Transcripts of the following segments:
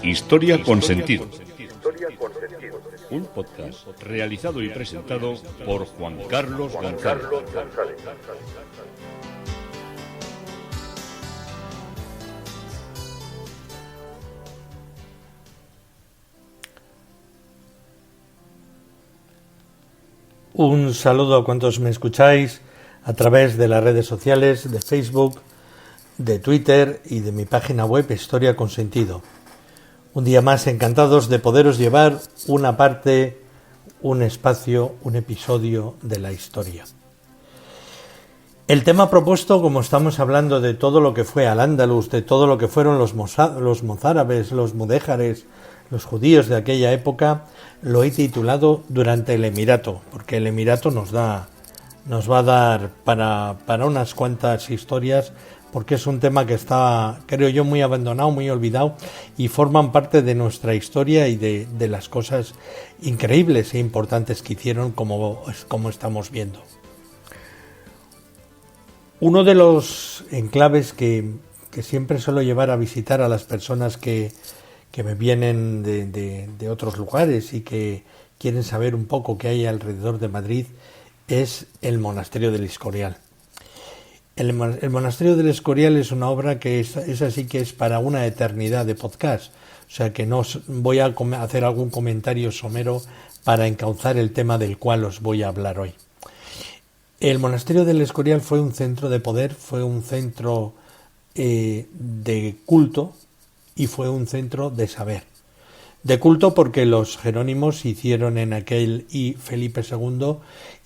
Historia con sentido. Un podcast realizado y presentado por Juan Carlos González. Un saludo a cuantos me escucháis a través de las redes sociales, de Facebook, de Twitter y de mi página web Historia con Sentido. Un día más encantados de poderos llevar una parte, un espacio, un episodio de la historia. El tema propuesto, como estamos hablando de todo lo que fue Al-Ándalus, de todo lo que fueron los mozárabes, los mudéjares, los judíos de aquella época, lo he titulado Durante el Emirato, porque el Emirato nos va a dar para unas cuantas historias, porque es un tema que está, creo yo, muy abandonado, muy olvidado, y forman parte de nuestra historia y de las cosas increíbles e importantes que hicieron, como estamos viendo. Uno de los enclaves que siempre suelo llevar a visitar a las personas que me vienen de otros lugares y que quieren saber un poco qué hay alrededor de Madrid es el Monasterio del Escorial. El Monasterio del Escorial es una obra que es así que es para una eternidad de podcast, o sea que no voy a hacer algún comentario somero para encauzar el tema del cual os voy a hablar hoy. El Monasterio del Escorial fue un centro de poder, fue un centro de culto y fue un centro de saber. De culto porque los jerónimos hicieron en aquel, y Felipe II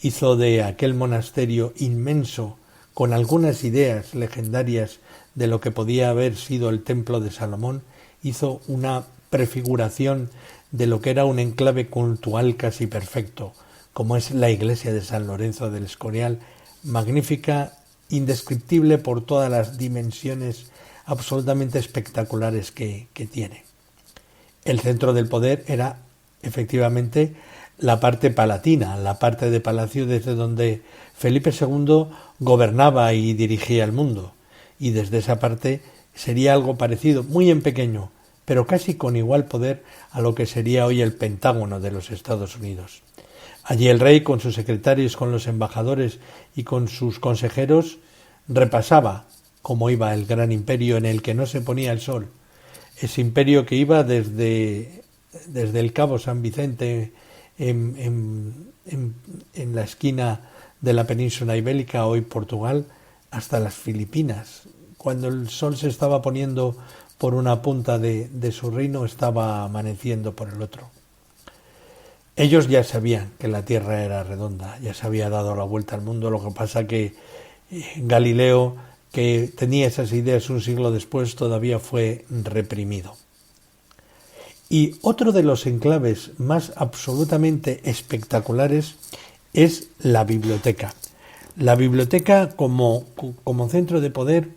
hizo de aquel monasterio inmenso, con algunas ideas legendarias de lo que podía haber sido el templo de Salomón, hizo una prefiguración de lo que era un enclave cultural casi perfecto, como es la iglesia de San Lorenzo del Escorial, magnífica, indescriptible por todas las dimensiones absolutamente espectaculares que tiene. El centro del poder era efectivamente la parte palatina, la parte de palacio desde donde Felipe II gobernaba y dirigía el mundo, y desde esa parte sería algo parecido, muy en pequeño, pero casi con igual poder a lo que sería hoy el Pentágono de los Estados Unidos. Allí el rey, con sus secretarios, con los embajadores y con sus consejeros, repasaba cómo iba el gran imperio en el que no se ponía el sol, ese imperio que iba desde el Cabo San Vicente en la esquina de la península ibérica, hoy Portugal, hasta las Filipinas. Cuando el sol se estaba poniendo por una punta de su reino, estaba amaneciendo por el otro. Ellos ya sabían que la Tierra era redonda, ya se había dado la vuelta al mundo, lo que pasa que Galileo, que tenía esas ideas un siglo después, todavía fue reprimido. Y otro de los enclaves más absolutamente espectaculares es la biblioteca. La biblioteca como centro de poder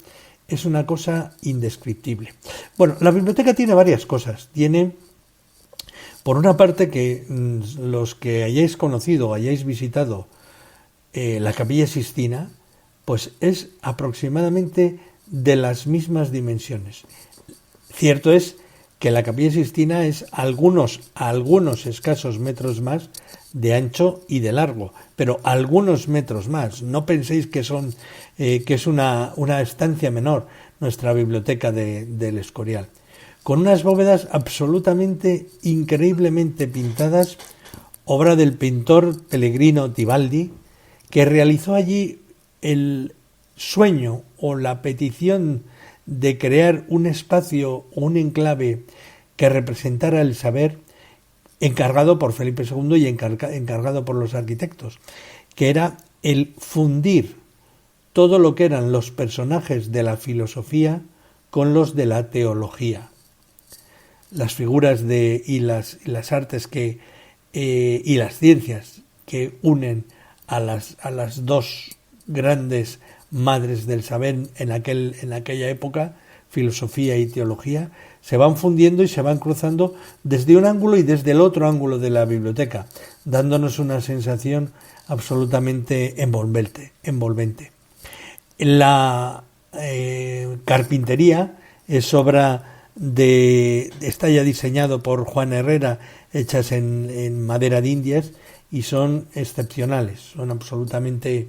es una cosa indescriptible. Bueno, la biblioteca tiene varias cosas. Tiene, por una parte, que los que hayáis conocido, hayáis visitado la Capilla Sixtina, pues es aproximadamente de las mismas dimensiones. Cierto es que la Capilla Sixtina es algunos escasos metros más de ancho y de largo, pero algunos metros más. No penséis que es una estancia menor nuestra biblioteca del Escorial, con unas bóvedas absolutamente increíblemente pintadas, obra del pintor Pellegrino Tibaldi, que realizó allí el sueño o la petición de crear un espacio o un enclave que representara el saber, encargado por Felipe II y encargado por los arquitectos, que era el fundir todo lo que eran los personajes de la filosofía con los de la teología. Las figuras y las artes y las ciencias que unen a las dos grandes madres del saber en aquella época, filosofía y teología, se van fundiendo y se van cruzando desde un ángulo y desde el otro ángulo de la biblioteca, dándonos una sensación absolutamente envolvente. La carpintería es obra está ya diseñado por Juan Herrera, hechas en madera de Indias, y son excepcionales, son absolutamente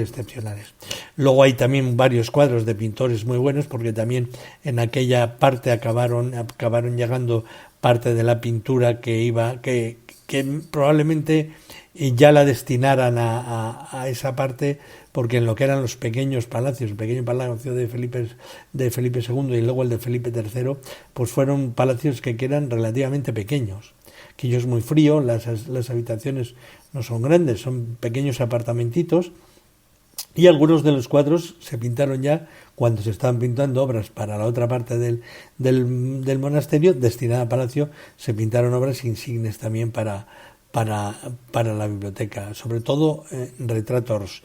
excepcionales. Luego hay también varios cuadros de pintores muy buenos, porque también en aquella parte acabaron llegando parte de la pintura que probablemente ya la destinaran a esa parte, porque en lo que eran los pequeños palacios, el pequeño palacio de Felipe II y luego el de Felipe III, pues fueron palacios que eran relativamente pequeños. Aquello es muy frío, las habitaciones no son grandes, son pequeños apartamentitos, y algunos de los cuadros se pintaron ya cuando se estaban pintando obras para la otra parte del monasterio destinada a palacio. Se pintaron obras insignes también para la biblioteca, sobre todo retratos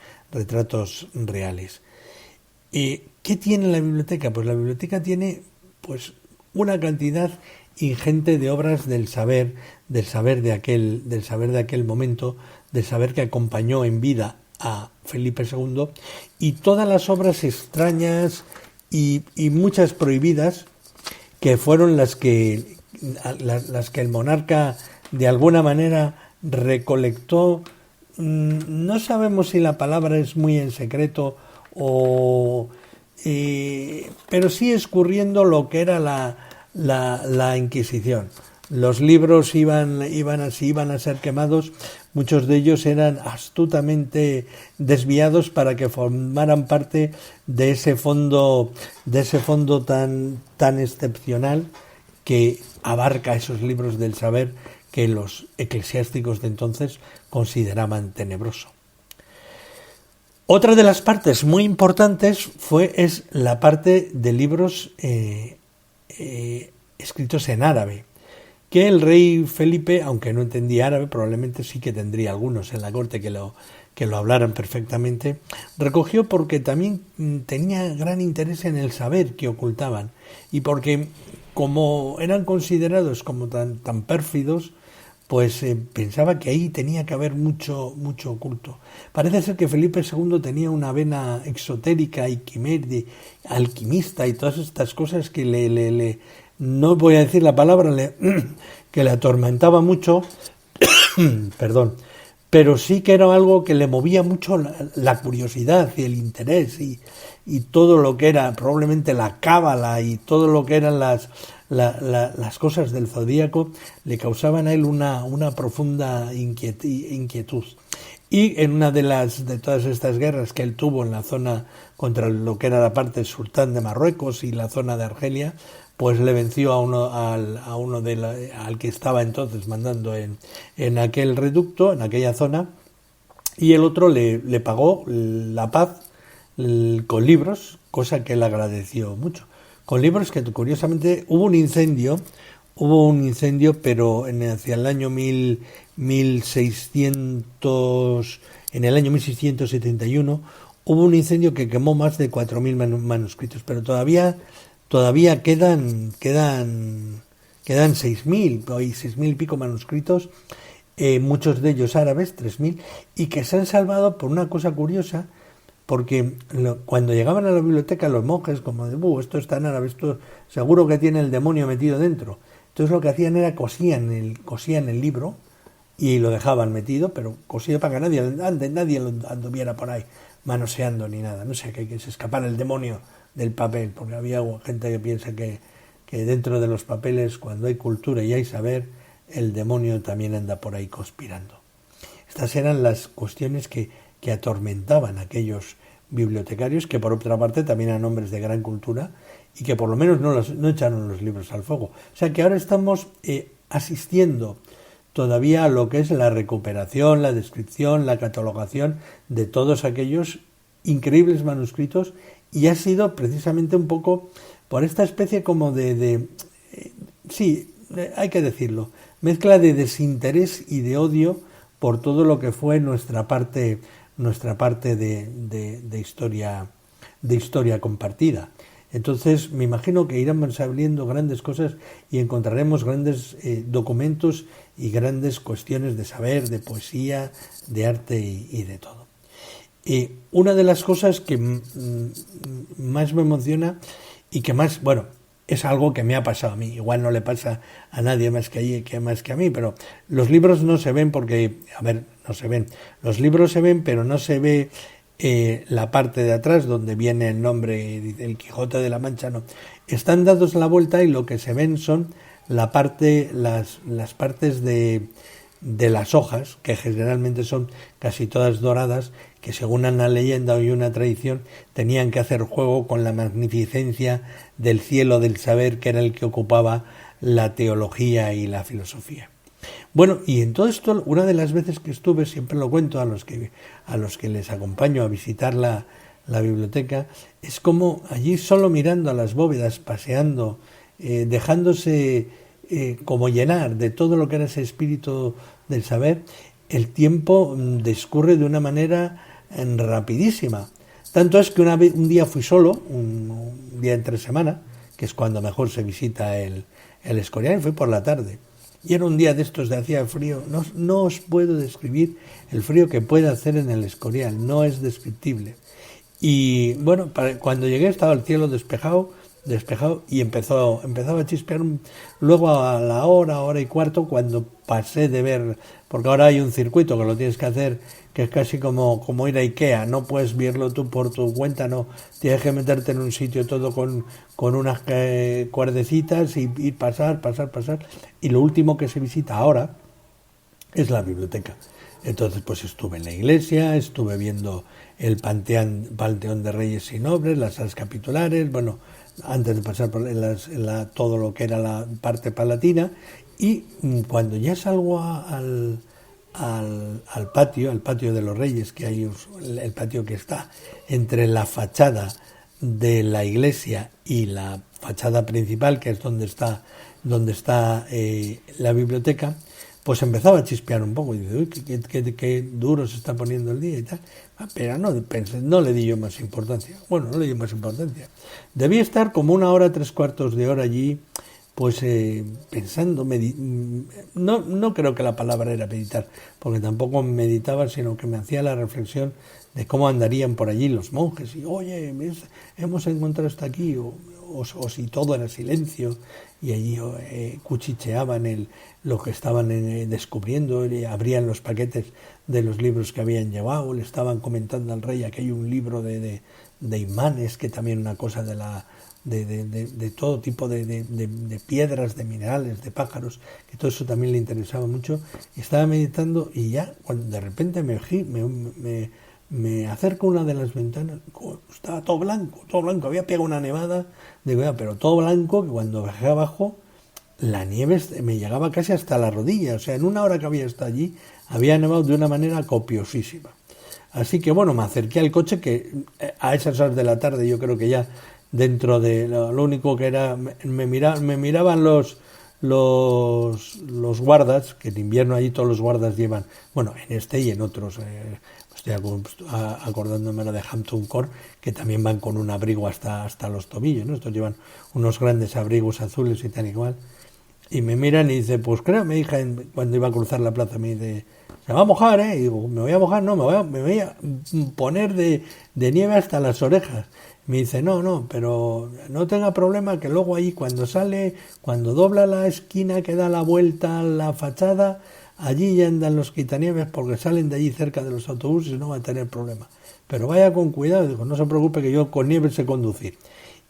reales. ¿Qué tiene la biblioteca? Pues la biblioteca tiene pues una cantidad ingente de obras del saber de aquel momento, del saber que acompañó en vida a Felipe II, y todas las obras extrañas y muchas prohibidas, que fueron las que el monarca de alguna manera recolectó. No sabemos si la palabra es muy en secreto pero sí escurriendo lo que era la Inquisición. Los libros iban a ser quemados. Muchos de ellos eran astutamente desviados para que formaran parte de ese fondo tan excepcional que abarca esos libros del saber que los eclesiásticos de entonces consideraban tenebroso. Otra de las partes muy importantes es la parte de libros escritos en árabe, que el rey Felipe, aunque no entendía árabe, probablemente sí que tendría algunos en la corte que lo hablaran perfectamente, recogió porque también tenía gran interés en el saber que ocultaban, y porque como eran considerados como tan pérfidos, pues pensaba que ahí tenía que haber mucho oculto. Parece ser que Felipe II tenía una vena exotérica y alquimista y todas estas cosas que no voy a decir la palabra, que le atormentaba mucho, perdón, pero sí que era algo que le movía mucho la curiosidad y el interés y todo lo que era probablemente la cábala y todo lo que eran las cosas del zodíaco le causaban a él una profunda inquietud. Y en una de todas estas guerras que él tuvo en la zona contra lo que era la parte del sultán de Marruecos y la zona de Argelia, pues le venció al que estaba entonces mandando en aquel reducto, en aquella zona, y el otro le pagó la paz con libros, cosa que él agradeció mucho. Con libros que curiosamente hubo un incendio, pero hacia el año 1600, en el año 1671 hubo un incendio que quemó más de 4.000 manuscritos, pero todavía quedan 6.000 y pico manuscritos, muchos de ellos árabes, 3.000, y que se han salvado por una cosa curiosa, porque cuando llegaban a la biblioteca los monjes, como de, esto está en árabe, esto seguro que tiene el demonio metido dentro. Entonces lo que hacían era cosían el libro y lo dejaban metido, pero cosido para que nadie lo anduviera por ahí manoseando ni nada. No sé, que se escapara el demonio del papel, porque había gente que piensa que dentro de los papeles, cuando hay cultura y hay saber, el demonio también anda por ahí conspirando. Estas eran las cuestiones que atormentaban a aquellos bibliotecarios, que por otra parte también eran hombres de gran cultura y que por lo menos no echaron los libros al fuego. O sea que ahora estamos asistiendo todavía a lo que es la recuperación, la descripción, la catalogación de todos aquellos increíbles manuscritos, y ha sido precisamente un poco por esta especie como sí, hay que decirlo, mezcla de desinterés y de odio por todo lo que fue nuestra parte de historia compartida. Entonces me imagino que irán saliendo grandes cosas y encontraremos grandes documentos y grandes cuestiones de saber, de poesía, de arte y de todo. Una de las cosas que más me emociona y que más, es algo que me ha pasado a mí. Igual no le pasa a nadie más que a mí, pero los libros no se ven porque, no se ven. Los libros se ven, pero no se ve la parte de atrás donde viene el nombre, el Quijote de la Mancha, no. Están dados la vuelta y lo que se ven son las partes de las hojas, que generalmente son casi todas doradas, que según una leyenda y una tradición tenían que hacer juego con la magnificencia del cielo del saber, que era el que ocupaba la teología y la filosofía. Bueno, y en todo esto, una de las veces que estuve, siempre lo cuento a los que les acompaño a visitar la biblioteca, es como allí solo mirando a las bóvedas, paseando, dejándose como llenar de todo lo que era ese espíritu del saber, el tiempo discurre de una manera rapidísima. Tanto es que un día fui solo, un día entre semana, que es cuando mejor se visita el Escorial, y fui por la tarde. Y era un día de estos de hacía frío. No os puedo describir el frío que puede hacer en el Escorial, no es descriptible. Y bueno, cuando llegué estaba el cielo despejado y empezaba a chispear luego a la hora y cuarto, cuando pasé de ver, porque ahora hay un circuito que lo tienes que hacer, que es casi como ir a Ikea, no puedes verlo tú por tu cuenta, no, tienes que meterte en un sitio todo con unas cuerdecitas y ir pasar, y lo último que se visita ahora es la biblioteca. Entonces pues estuve en la iglesia, estuve viendo el panteón de reyes y nobles, las salas capitulares, bueno, antes de pasar por todo lo que era la parte palatina, y cuando ya salgo al patio de los Reyes, que hay el patio que está entre la fachada de la iglesia y la fachada principal, que es donde está la biblioteca, pues empezaba a chispear un poco y dice, uy, qué duro se está poniendo el día y tal. Pero no le di yo más importancia. Bueno, no le di más importancia. Debí estar como 1 hora, 3/4 de hora allí, pues pensando, no creo que la palabra era meditar, porque tampoco meditaba, sino que me hacía la reflexión de cómo andarían por allí los monjes, y oye, hemos encontrado esto aquí, o si todo era silencio, y allí cuchicheaban lo que estaban descubriendo, abrían los paquetes de los libros que habían llevado, le estaban comentando al rey que hay un libro de imanes, que también una cosa de todo tipo de piedras, de minerales, de pájaros, que todo eso también le interesaba mucho. Estaba meditando y ya cuando de repente me acerco a una de las ventanas, estaba todo blanco, había pegado una nevada, digo, pero todo blanco, que cuando bajé abajo la nieve me llegaba casi hasta la rodilla, o sea, en 1 hora que había estado allí había nevado de una manera copiosísima. Así que bueno, me acerqué al coche, que a esas horas de la tarde yo creo que ya dentro de lo único que era, me miraban los guardas, que en invierno allí todos los guardas llevan, bueno, en este y en otros, estoy acordándome de Hampton Court, que también van con un abrigo hasta los tobillos, ¿no? Estos llevan unos grandes abrigos azules y tal igual, y me miran y dice, pues créame, hija, cuando iba a cruzar la plaza me dice, se va a mojar, y digo, me voy a mojar, no, me voy a poner de nieve hasta las orejas. Me dice, no, pero no tenga problema, que luego ahí cuando dobla la esquina que da la vuelta a la fachada, allí ya andan los quitanieves, porque salen de allí cerca de los autobuses y no va a tener problema. Pero vaya con cuidado, digo, no se preocupe, que yo con nieve sé conducir.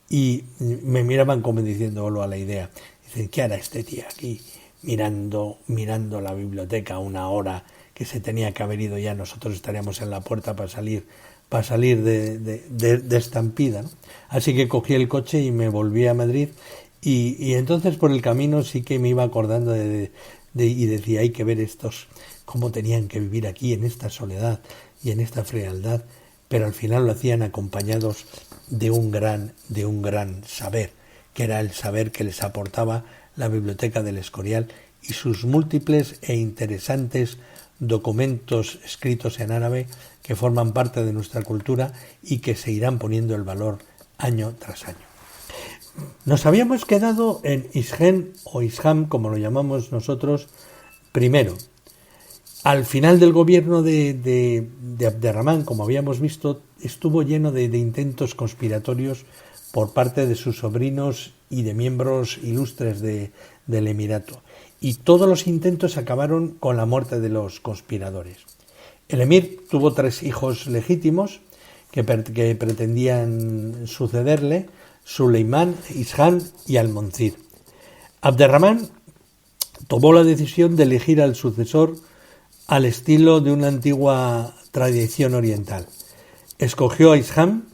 Y me miraban como diciendo, vuelvo a la idea. Dicen, ¿qué hará este tío aquí mirando la biblioteca 1 hora, que se tenía que haber ido ya? Nosotros estaríamos en la puerta para salir de estampida, ¿no? Así que cogí el coche y me volví a Madrid, y entonces por el camino sí que me iba acordando y decía, hay que ver estos cómo tenían que vivir aquí en esta soledad y en esta frialdad, pero al final lo hacían acompañados de un gran saber, que era el saber que les aportaba la Biblioteca del Escorial y sus múltiples e interesantes documentos escritos en árabe que forman parte de nuestra cultura y que se irán poniendo el valor año tras año. Nos habíamos quedado en Isgen o Isham, como lo llamamos nosotros, primero. Al final del gobierno de Abderramán, como habíamos visto, estuvo lleno de intentos conspiratorios por parte de sus sobrinos y de miembros ilustres del emirato. Y todos los intentos acabaron con la muerte de los conspiradores. El emir tuvo 3 hijos legítimos que pretendían sucederle: Suleimán, Ishán y Al-Monzir. Abderramán tomó la decisión de elegir al sucesor al estilo de una antigua tradición oriental. Escogió a Ishán,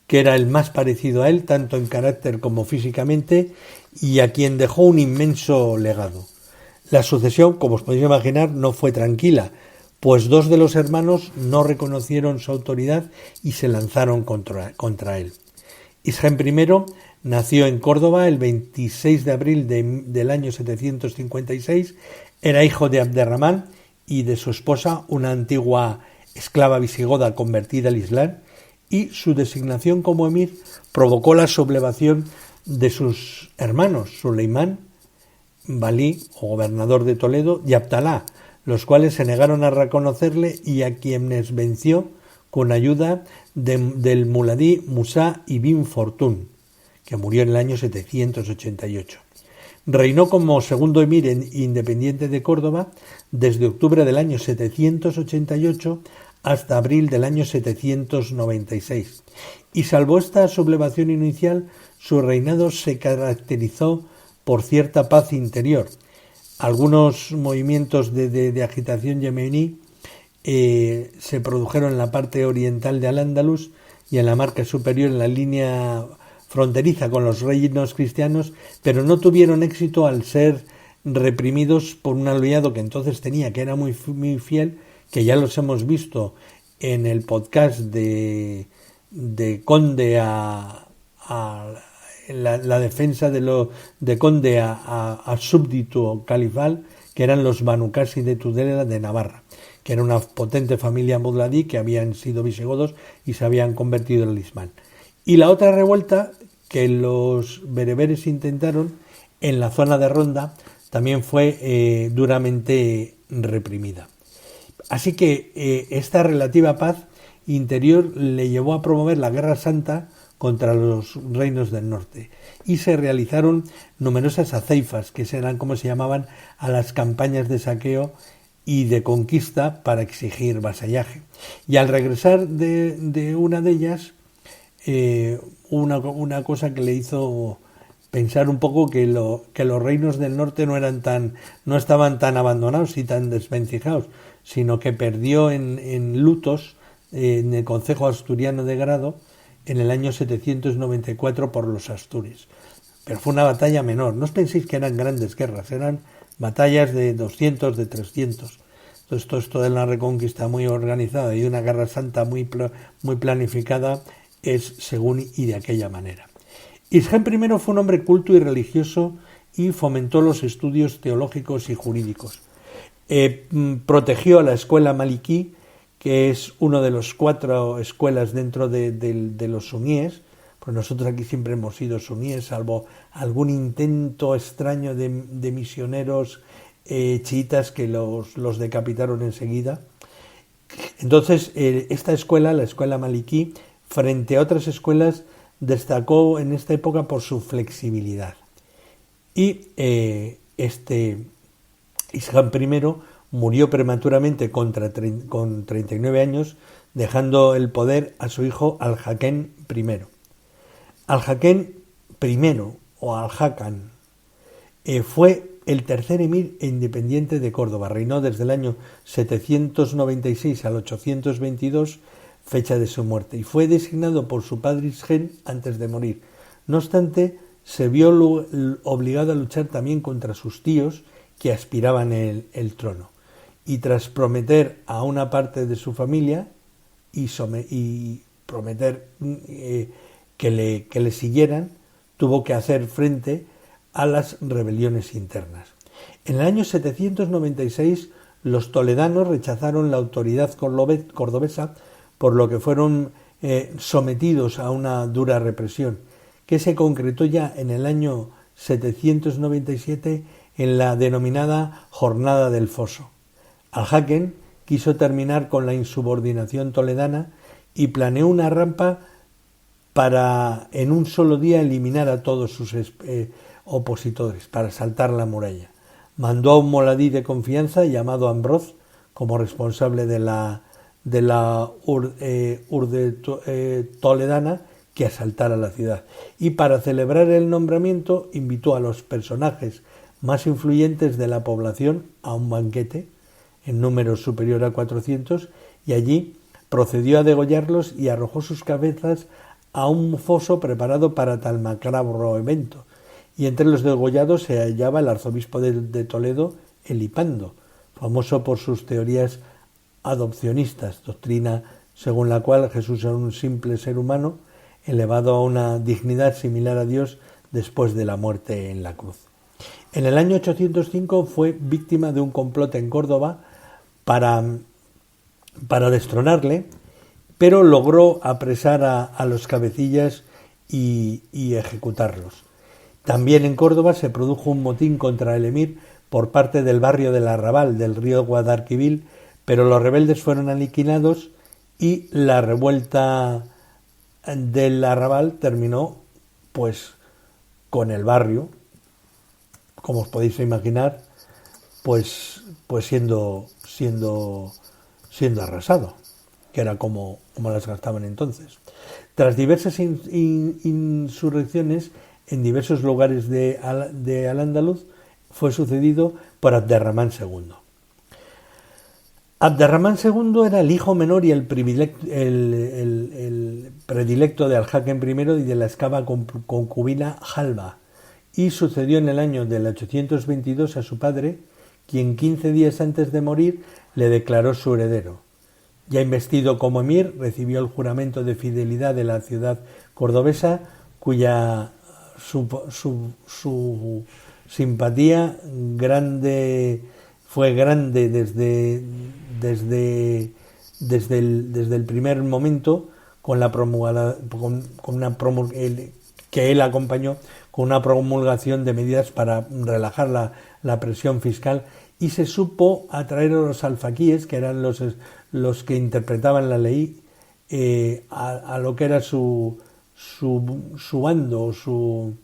que era el más parecido a él, tanto en carácter como físicamente, y a quien dejó un inmenso legado. La sucesión, como os podéis imaginar, no fue tranquila, pues 2 de los hermanos no reconocieron su autoridad y se lanzaron contra él. Ishán I nació en Córdoba el 26 de abril del año 756, era hijo de Abderramán y de su esposa, una antigua esclava visigoda convertida al Islam, y su designación como emir provocó la sublevación de sus hermanos Suleimán, valí o gobernador de Toledo, y Abdalá, los cuales se negaron a reconocerle y a quienes venció con ayuda del muladí Musa ibn Fortún, que murió en el año 788. Reinó como segundo emir independiente de Córdoba desde octubre del año 788 hasta abril del año 796. Y salvo esta sublevación inicial, su reinado se caracterizó por cierta paz interior. Algunos movimientos de agitación yemení se produjeron en la parte oriental de Al-Ándalus y en la marca superior, en la línea fronteriza con los reinos cristianos, pero no tuvieron éxito al ser reprimidos por un aliado que entonces tenía, que era muy fiel, que ya los hemos visto en el podcast de Conde a la defensa de Conde a súbdito califal, que eran los Banu Qasi de Tudela de Navarra, que era una potente familia muladí que habían sido visigodos y se habían convertido en el Islam. Y la otra revuelta que los bereberes intentaron en la zona de Ronda también fue duramente reprimida. Así que esta relativa paz interior le llevó a promover la Guerra Santa contra los reinos del norte, y se realizaron numerosas aceifas, que eran como se llamaban a las campañas de saqueo y de conquista para exigir vasallaje. Y al regresar de una de ellas, una cosa que le hizo pensar un poco que los reinos del norte no estaban tan abandonados y tan desvencijados, sino que perdió en lutos en el Concejo Asturiano de Grado en el año 794 por los Astures. Pero fue una batalla menor. No os penséis que eran grandes guerras, eran batallas de 200, de 300. Entonces, esto de la reconquista muy organizada y una guerra santa muy planificada es según y de aquella manera. Ishán I fue un hombre culto y religioso y fomentó los estudios teológicos y jurídicos. Protegió a la escuela maliquí, que es uno de los 4 escuelas dentro de los suníes, pues nosotros aquí siempre hemos sido suníes, salvo algún intento extraño de misioneros chiitas que los decapitaron enseguida. Entonces, esta escuela, la escuela maliquí, frente a otras escuelas, destacó en esta época por su flexibilidad. Y Ishán I murió prematuramente con 39 años, dejando el poder a su hijo Al-Hakam I. Al-Hakam I, o Al-Hakam, fue el tercer emir independiente de Córdoba. Reinó desde el año 796 al 822, fecha de su muerte, y fue designado por su padre Ishán antes de morir. No obstante, se vio obligado a luchar también contra sus tíos, que aspiraban el trono, y tras prometer a una parte de su familia y prometer que le siguieran, tuvo que hacer frente a las rebeliones internas. En el año 796 los toledanos rechazaron la autoridad cordobesa, por lo que fueron sometidos a una dura represión, que se concretó ya en el año 797 en la denominada Jornada del Foso. Al-Hakam quiso terminar con la insubordinación toledana y planeó una rampa para en un solo día eliminar a todos sus opositores, para saltar la muralla. Mandó a un moladí de confianza llamado Ambroz como responsable de la urde toledana que asaltara la ciudad. Y para celebrar el nombramiento invitó a los personajes más influyentes de la población a un banquete en número superior a 400 y allí procedió a degollarlos y arrojó sus cabezas a un foso preparado para tal macabro evento. Y entre los degollados se hallaba el arzobispo de Toledo, Elipando, famoso por sus teorías adopcionistas, doctrina según la cual Jesús era un simple ser humano elevado a una dignidad similar a Dios después de la muerte en la cruz. En el año 805 fue víctima de un complot en Córdoba para destronarle, pero logró apresar a los cabecillas y ejecutarlos. También en Córdoba se produjo un motín contra el emir por parte del barrio del Arrabal del río Guadalquivir, pero los rebeldes fueron aniquilados y la revuelta del Arrabal terminó pues con el barrio, como os podéis imaginar, pues siendo arrasado, que era como las gastaban entonces. Tras diversas insurrecciones en diversos lugares de Al-Ándalus, fue sucedido por Abderramán II. Abderramán II era el hijo menor y el predilecto de Al-Hakem I y de la esclava concubina Halba, y sucedió en el año del 822 a su padre, quien 15 días antes de morir le declaró su heredero. Ya investido como emir, recibió el juramento de fidelidad de la ciudad cordobesa, cuya su simpatía fue grande desde el primer momento, que él acompañó con una promulgación de medidas para relajar la presión fiscal, y se supo atraer a los alfaquíes, que eran los que interpretaban la ley, a lo que era su bando, su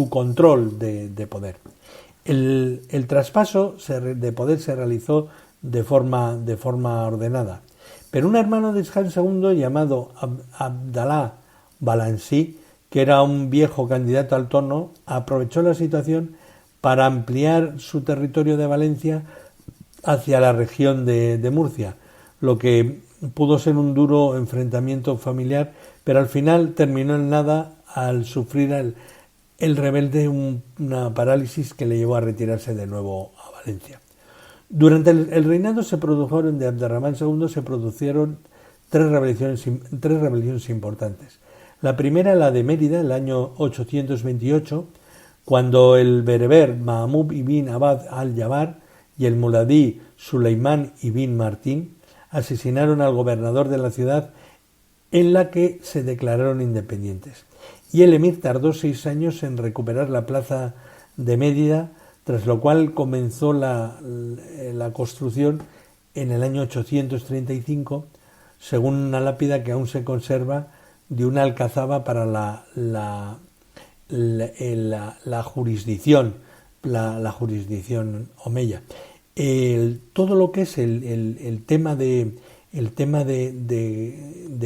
control de poder. El traspaso de poder se realizó de forma ordenada, pero un hermano de Jan II llamado Abdalá Balansí, que era un viejo candidato al trono, aprovechó la situación para ampliar su territorio de Valencia hacia la región de Murcia, lo que pudo ser un duro enfrentamiento familiar, pero al final terminó en nada al sufrir el rebelde una parálisis que le llevó a retirarse de nuevo a Valencia. Durante el reinado de Abderramán II se produjeron tres rebeliones importantes. La primera, la de Mérida, el año 828, cuando el bereber Mahmud ibn Abd al-Jabbar y el muladí Suleimán ibn Martín asesinaron al gobernador de la ciudad, en la que se declararon independientes. Y el emir tardó 6 años en recuperar la plaza de Mérida, tras lo cual comenzó la construcción en el año 835, según una lápida que aún se conserva, de una alcazaba para la jurisdicción, la jurisdicción omeya. Todo lo que es el tema de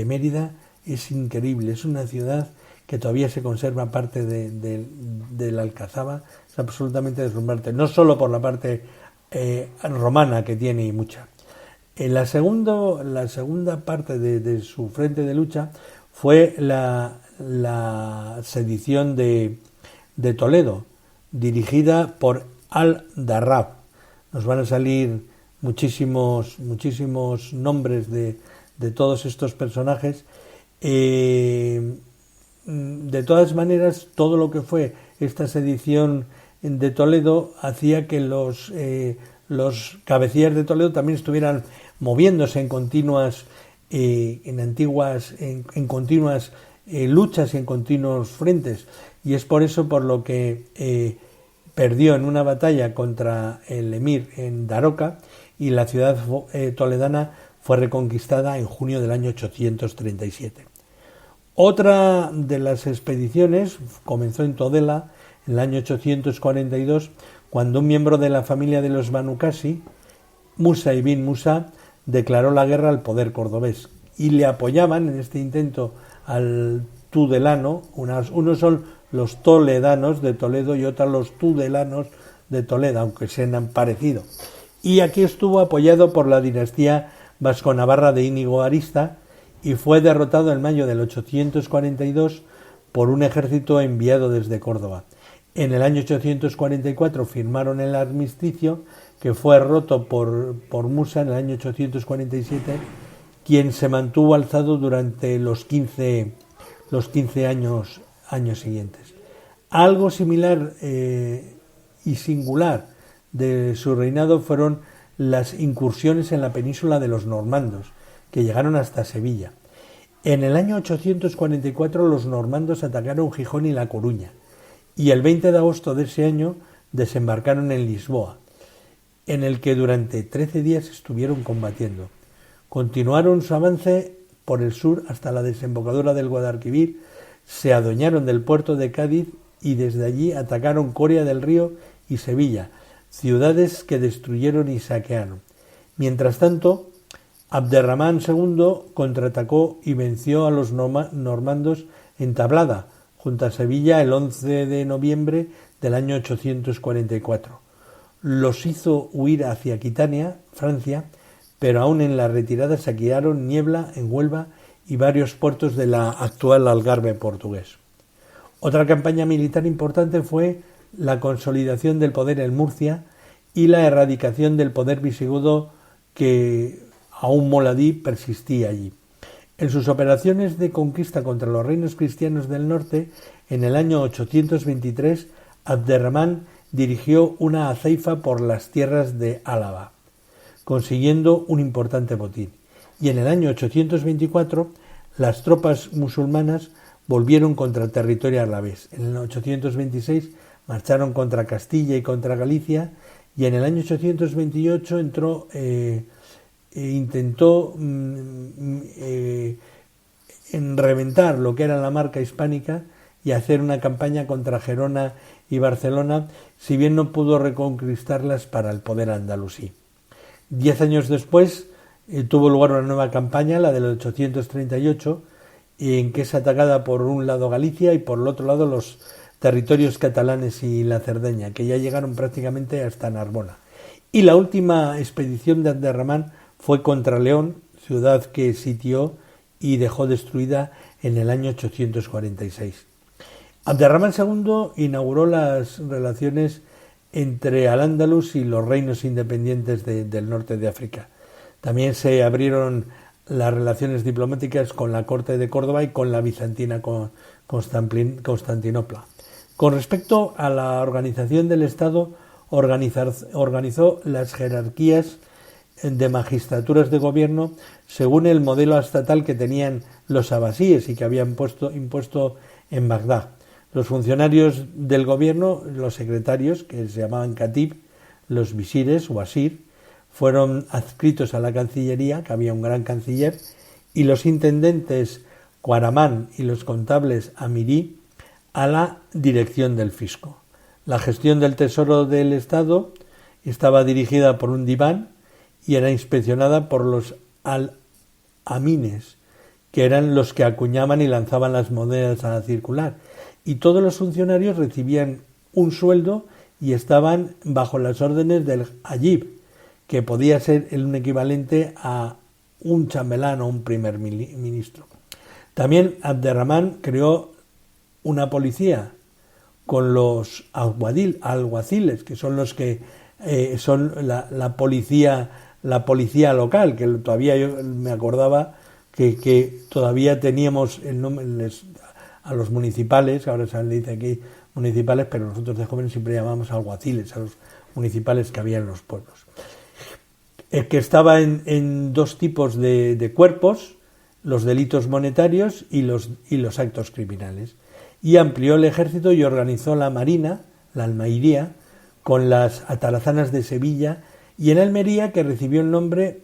Mérida es increíble. Es una ciudad que todavía se conserva parte de la alcazaba. Es absolutamente deslumbrante, no solo por la parte romana que tiene y mucha. La segunda parte de su frente de lucha fue la sedición de Toledo, dirigida por Al-Darrab. Nos van a salir muchísimos nombres de todos estos personajes. De todas maneras, todo lo que fue esta sedición de Toledo hacía que los cabecillas de Toledo también estuvieran moviéndose en continuas luchas y en continuos frentes, y es por eso por lo que perdió en una batalla contra el emir en Daroca, y la ciudad toledana fue reconquistada en junio del año 837. Otra de las expediciones comenzó en Todela en el año 842, cuando un miembro de la familia de los Banu Qasi, Musa ibn Musa, declaró la guerra al poder cordobés y le apoyaban en este intento al tudelano. Unos son los toledanos de Toledo y otros los tudelanos de Toledo, aunque sean parecidos. Y aquí estuvo apoyado por la dinastía vasco-navarra de Íñigo Arista y fue derrotado en mayo del 842 por un ejército enviado desde Córdoba. En el año 844 firmaron el armisticio, que fue roto por Musa en el año 847, quien se mantuvo alzado durante los 15 años siguientes. Algo similar y singular de su reinado fueron las incursiones en la península de los normandos, que llegaron hasta Sevilla. En el año 844 los normandos atacaron Gijón y La Coruña, y el 20 de agosto de ese año desembarcaron en Lisboa, en el que durante 13 días estuvieron combatiendo. Continuaron su avance por el sur hasta la desembocadura del Guadalquivir, se adueñaron del puerto de Cádiz y desde allí atacaron Coria del Río y Sevilla, ciudades que destruyeron y saquearon. Mientras tanto, Abderramán II contraatacó y venció a los normandos en Tablada, junto a Sevilla, el 11 de noviembre del año 844. Los hizo huir hacia Aquitania, Francia, pero aún en la retirada saquearon Niebla, en Huelva, y varios puertos de la actual Algarve portugués. Otra campaña militar importante fue la consolidación del poder en Murcia y la erradicación del poder visigodo, que aún Moladí persistía allí. En sus operaciones de conquista contra los reinos cristianos del norte, en el año 823, Abderramán dirigió una aceifa por las tierras de Álava, consiguiendo un importante botín. Y en el año 824, las tropas musulmanas volvieron contra el territorio alavés. En el 826 marcharon contra Castilla y contra Galicia, y en el año 828 intentó reventar lo que era la marca hispánica y hacer una campaña contra Gerona y Barcelona, si bien no pudo reconquistarlas para el poder andalusí. 10 años después tuvo lugar una nueva campaña, la del 838, en que es atacada por un lado Galicia y por el otro lado los territorios catalanes y la Cerdeña, que ya llegaron prácticamente hasta Narbona. Y la última expedición de Abderramán fue contra León, ciudad que sitió y dejó destruida en el año 846. Abderramán II inauguró las relaciones entre Al-Ándalus y los reinos independientes del norte de África. También se abrieron las relaciones diplomáticas con la corte de Córdoba y con la bizantina Constantinopla. Con respecto a la organización del Estado, organizó las jerarquías de magistraturas de gobierno según el modelo estatal que tenían los abasíes y que habían impuesto en Bagdad. Los funcionarios del gobierno, los secretarios, que se llamaban katib, los visires o asir, fueron adscritos a la Cancillería, que había un gran canciller, y los intendentes Cuaramán y los contables amirí a la dirección del fisco. La gestión del tesoro del Estado estaba dirigida por un diván y era inspeccionada por los al-amines, que eran los que acuñaban y lanzaban las monedas a la circular, y todos los funcionarios recibían un sueldo y estaban bajo las órdenes del ayib, que podía ser un equivalente a un chambelán o un primer ministro. También Abderramán creó una policía con los alguaciles, que son los que son la policía local, que todavía yo me acordaba que todavía teníamos el nombre a los municipales, ahora se le dice aquí municipales, pero nosotros de jóvenes siempre llamamos alguaciles a los municipales que había en los pueblos. Que estaba en dos tipos de cuerpos, los delitos monetarios y los actos criminales. Y amplió el ejército y organizó la marina, la almairía, con las atarazanas de Sevilla, y en Almería, que recibió el nombre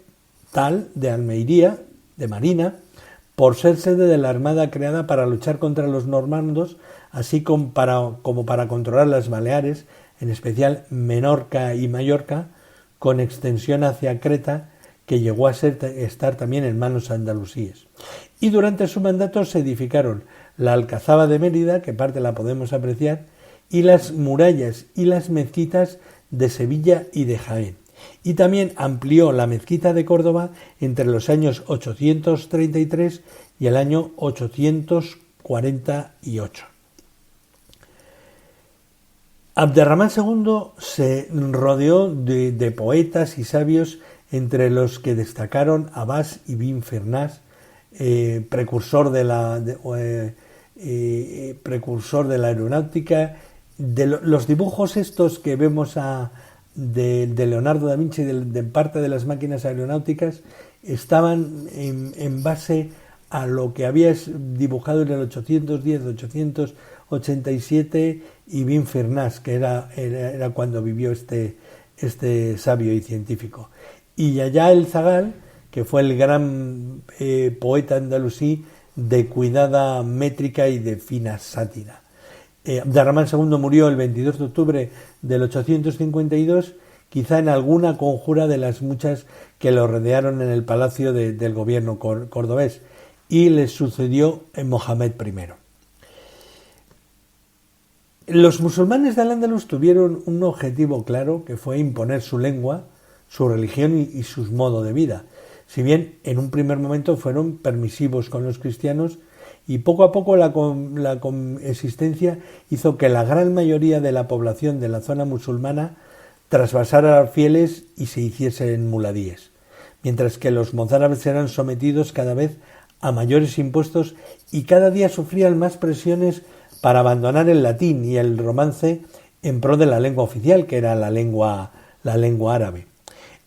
tal de almeiría, de marina, por ser sede de la armada creada para luchar contra los normandos, así como para controlar las Baleares, en especial Menorca y Mallorca, con extensión hacia Creta, que llegó a estar también en manos andalusíes. Y durante su mandato se edificaron la Alcazaba de Mérida, que parte la podemos apreciar, y las murallas y las mezquitas de Sevilla y de Jaén. Y también amplió la mezquita de Córdoba entre los años 833 y el año 848. Abderramán II se rodeó de poetas y sabios, entre los que destacaron Abbas ibn Firnas, precursor de la aeronáutica. Los dibujos estos que vemos de Leonardo da Vinci, de parte de las máquinas aeronáuticas, estaban en base a lo que había dibujado en el 810-887 Ibn Firnas, que era cuando vivió este sabio y científico. Y Yahya el Zagal, que fue el gran poeta andalusí de cuidada métrica y de fina sátira. Abderramán II murió el 22 de octubre del 852, quizá en alguna conjura de las muchas que lo rodearon en el palacio del gobierno cordobés, y le sucedió Mohamed I. Los musulmanes de Al-Ándalus tuvieron un objetivo claro, que fue imponer su lengua, su religión y su modo de vida. Si bien en un primer momento fueron permisivos con los cristianos, y poco a poco la coexistencia hizo que la gran mayoría de la población de la zona musulmana trasvasara a los fieles y se hiciesen muladíes, mientras que los mozárabes eran sometidos cada vez a mayores impuestos y cada día sufrían más presiones para abandonar el latín y el romance en pro de la lengua oficial, que era la lengua árabe.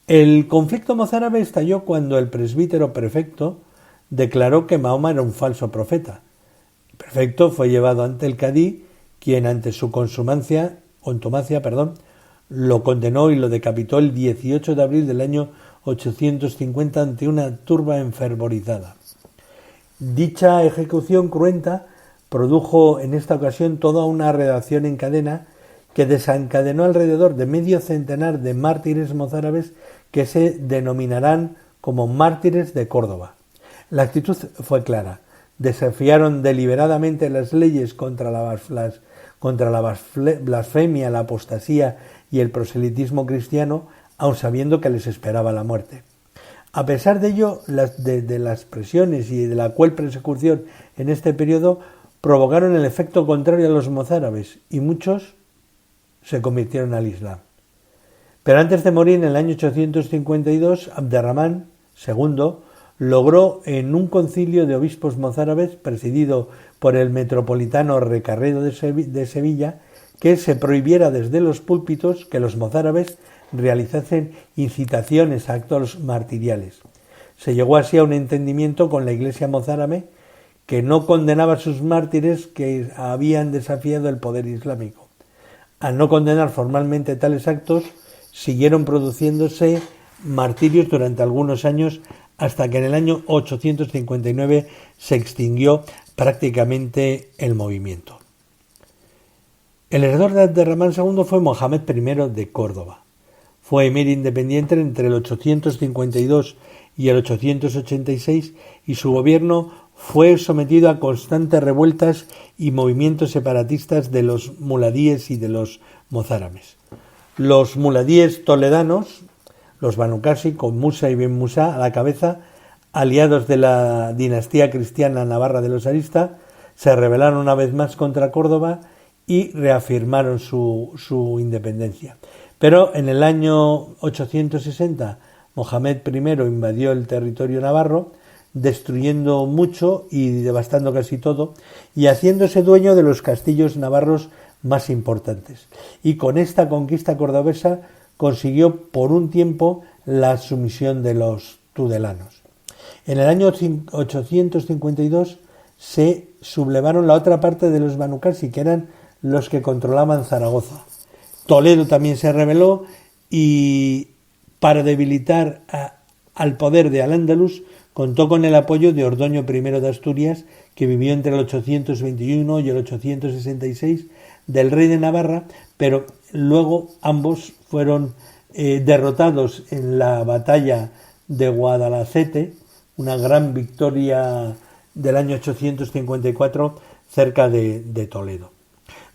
El conflicto mozárabe estalló cuando el presbítero prefecto declaró que Mahoma era un falso profeta. El prefecto fue llevado ante el cadí, quien ante su contumacia, lo condenó y lo decapitó el 18 de abril del año 850 ante una turba enfervorizada. Dicha ejecución cruenta produjo en esta ocasión toda una reacción en cadena que desencadenó alrededor de medio centenar de mártires mozárabes que se denominarán como mártires de Córdoba. La actitud fue clara. Desafiaron deliberadamente las leyes contra la blasfemia, la apostasía y el proselitismo cristiano, aun sabiendo que les esperaba la muerte. A pesar de ello, de las presiones y de la cruel persecución en este periodo provocaron el efecto contrario a los mozárabes, y muchos se convirtieron al Islam. Pero antes de morir, en el año 852, Abderramán II logró en un concilio de obispos mozárabes, presidido por el metropolitano Recarredo de Sevilla, que se prohibiera desde los púlpitos que los mozárabes realizasen incitaciones a actos martiriales. Se llegó así a un entendimiento con la Iglesia mozárabe, que no condenaba a sus mártires que habían desafiado el poder islámico. Al no condenar formalmente tales actos, siguieron produciéndose martirios durante algunos años, hasta que en el año 859 se extinguió prácticamente el movimiento. El heredero de Abderramán II fue Mohamed I de Córdoba. Fue emir independiente entre el 852 y el 886, y su gobierno fue sometido a constantes revueltas y movimientos separatistas de los muladíes y de los mozárabes. Los muladíes toledanos, los Banu Qasi, con Musa y Ben Musa a la cabeza, aliados de la dinastía cristiana navarra de los Arista, se rebelaron una vez más contra Córdoba y reafirmaron su independencia. Pero en el año 860 Mohamed I invadió el territorio navarro, destruyendo mucho y devastando casi todo, y haciéndose dueño de los castillos navarros más importantes. Y con esta conquista cordobesa consiguió por un tiempo la sumisión de los tudelanos. En el año 852 se sublevaron la otra parte de los Banu Qasi, que eran los que controlaban Zaragoza. Toledo también se rebeló, y para debilitar al poder de Al-Ándalus Contó con el apoyo de Ordoño I de Asturias, que vivió entre el 821 y el 866, del rey de Navarra, pero luego ambos fueron derrotados en la batalla de Guadalacete, una gran victoria del año 854 cerca de Toledo.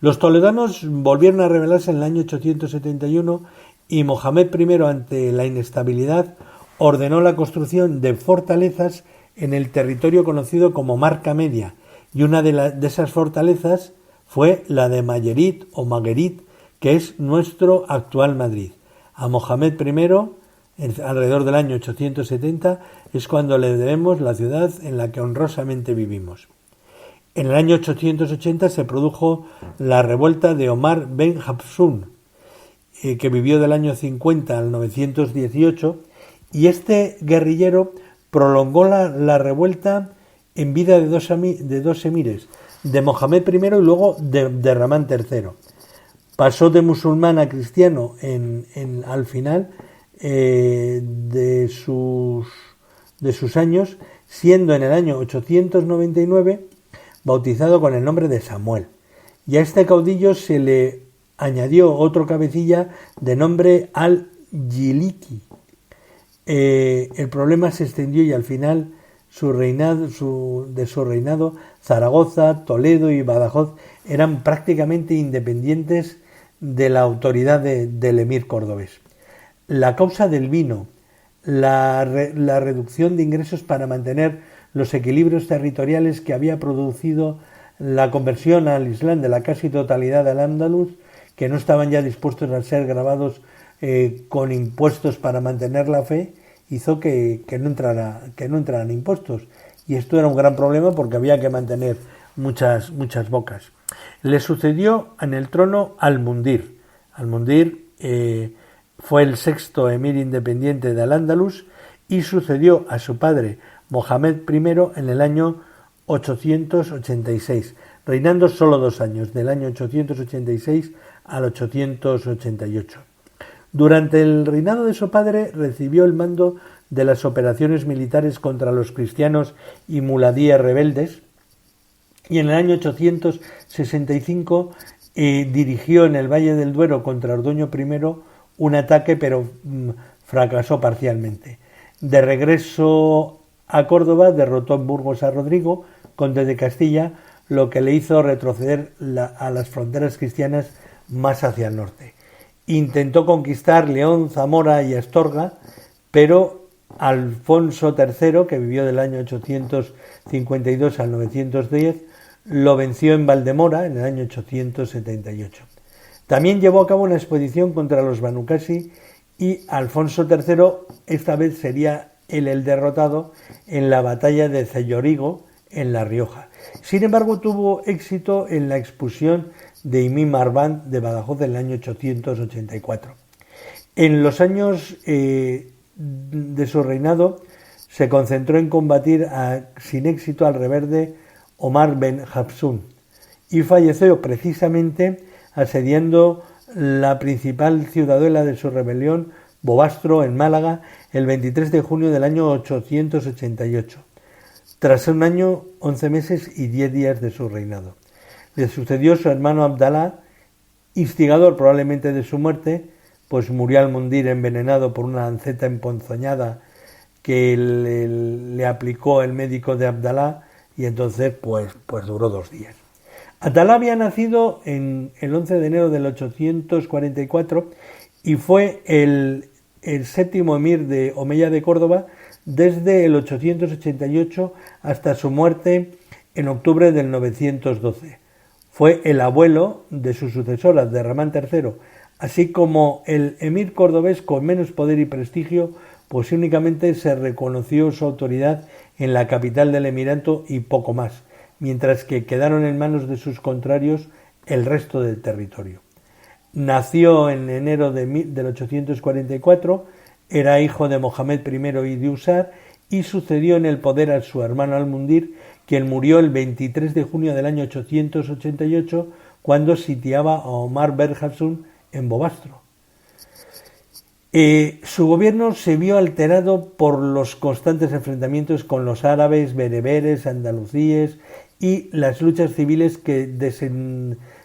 Los toledanos volvieron a rebelarse en el año 871 y Mohamed I, ante la inestabilidad, ordenó la construcción de fortalezas en el territorio conocido como Marca Media, y una de esas fortalezas fue la de Mayerit o Maguerit, que es nuestro actual Madrid. A Mohamed I, alrededor del año 870, es cuando le debemos la ciudad en la que honrosamente vivimos. En el año 880 se produjo la revuelta de Omar ben Hafsun, que vivió del año 50 al 918, y este guerrillero prolongó la revuelta en vida de dos emires, de Mohamed I y luego de Ramán III. Pasó de musulmán a cristiano al final de sus años, siendo en el año 899 bautizado con el nombre de Samuel. Y a este caudillo se le añadió otro cabecilla de nombre Al-Jiliki. El problema se extendió y al final de su reinado, Zaragoza, Toledo y Badajoz eran prácticamente independientes de la autoridad del emir cordobés. La causa del vino, la reducción de ingresos para mantener los equilibrios territoriales que había producido la conversión al Islam de la casi totalidad del Andaluz, que no estaban ya dispuestos a ser gravados con impuestos para mantener la fe, hizo que no entraran impuestos. Y esto era un gran problema porque había que mantener muchas bocas. Le sucedió en el trono Al-Mundir. Al-Mundir fue el sexto emir independiente de Al-Ándalus y sucedió a su padre Mohamed I en el año 886, reinando solo 2 años, del año 886 al 888. Durante el reinado de su padre recibió el mando de las operaciones militares contra los cristianos y muladíes rebeldes, y en el año 865 dirigió en el Valle del Duero contra Ordoño I un ataque, pero fracasó parcialmente. De regreso a Córdoba derrotó en Burgos a Rodrigo, conde de Castilla, lo que le hizo retroceder a las fronteras cristianas más hacia el norte. Intentó conquistar León, Zamora y Astorga, pero Alfonso III, que vivió del año 852 al 910, lo venció en Valdemora en el año 878. También llevó a cabo una expedición contra los Banu Qasi y Alfonso III esta vez sería el derrotado en la batalla de Cellorigo en La Rioja. Sin embargo, tuvo éxito en la expulsión de Imí Marván de Badajoz en el año 884. En los años de su reinado se concentró en combatir sin éxito al rebelde Omar ben Hafsun y falleció precisamente asediando la principal ciudadela de su rebelión, Bobastro, en Málaga, el 23 de junio del año 888, tras un año, 11 meses y 10 días de su reinado. Le sucedió su hermano Abdalá, instigador probablemente de su muerte, pues murió Al-Mundir envenenado por una lanceta emponzoñada que le aplicó el médico de Abdalá, y entonces pues duró 2 días. Abdalá había nacido el 11 de enero del 844 y fue el séptimo emir de Omeya de Córdoba desde el 888 hasta su muerte en octubre del 912. Fue el abuelo de su sucesora, de Ramán III, así como el emir cordobés con menos poder y prestigio, pues únicamente se reconoció su autoridad en la capital del emirato y poco más, mientras que quedaron en manos de sus contrarios el resto del territorio. Nació en enero del 844, era hijo de Mohamed I y de Usar, y sucedió en el poder a su hermano Al-Mundir, quien murió el 23 de junio del año 888 cuando sitiaba a Omar ben Hafsun en Bobastro. Su gobierno se vio alterado por los constantes enfrentamientos con los árabes, bereberes, andalucíes y las luchas civiles que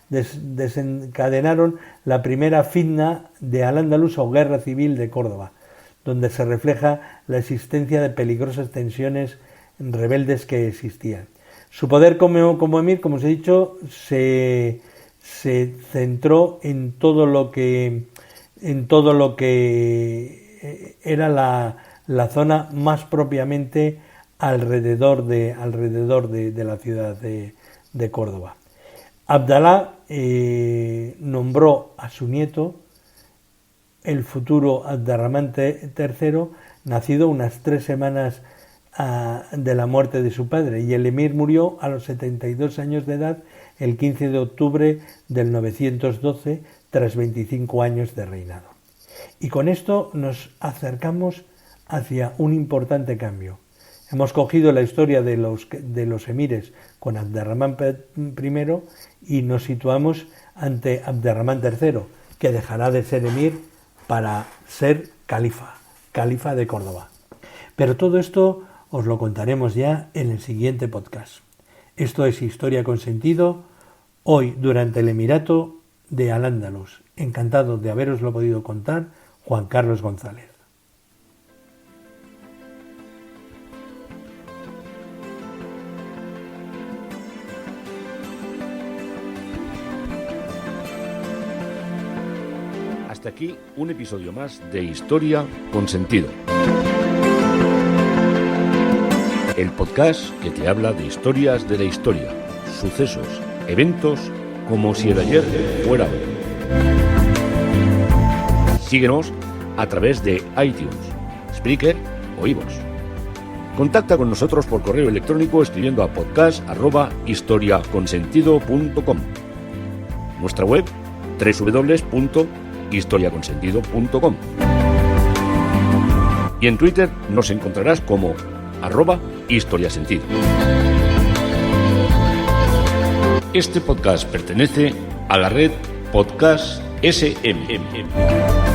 desencadenaron la primera fitna de Al-Ándalus o Guerra Civil de Córdoba, donde se refleja la existencia de peligrosas tensiones rebeldes que existían. Su poder como emir, como os he dicho, se centró en todo lo que era la zona más propiamente alrededor de la ciudad de Córdoba. Abdalá nombró a su nieto, el futuro Abderramán III, nacido unas 3 semanas de la muerte de su padre, y el emir murió a los 72 años de edad el 15 de octubre del 912, tras 25 años de reinado. Y con esto nos acercamos hacia un importante cambio. Hemos cogido la historia de los emires con Abderramán I y nos situamos ante Abderramán III, que dejará de ser emir para ser califa de Córdoba. Pero todo esto os lo contaremos ya en el siguiente podcast. Esto es Historia con Sentido, hoy durante el Emirato de Al-Ándalus. Encantado de haberoslo podido contar, Juan Carlos González. Hasta aquí un episodio más de Historia con Sentido. El podcast que te habla de historias de la historia, sucesos, eventos, como si el ayer fuera hoy. Síguenos a través de iTunes, Spreaker o iVoox. Contacta con nosotros por correo electrónico escribiendo a podcast@historiaconsentido.com. Nuestra web www.historiaconsentido.com. Y en Twitter nos encontrarás como @historiasentido. Este podcast pertenece a la red Podcast SMM.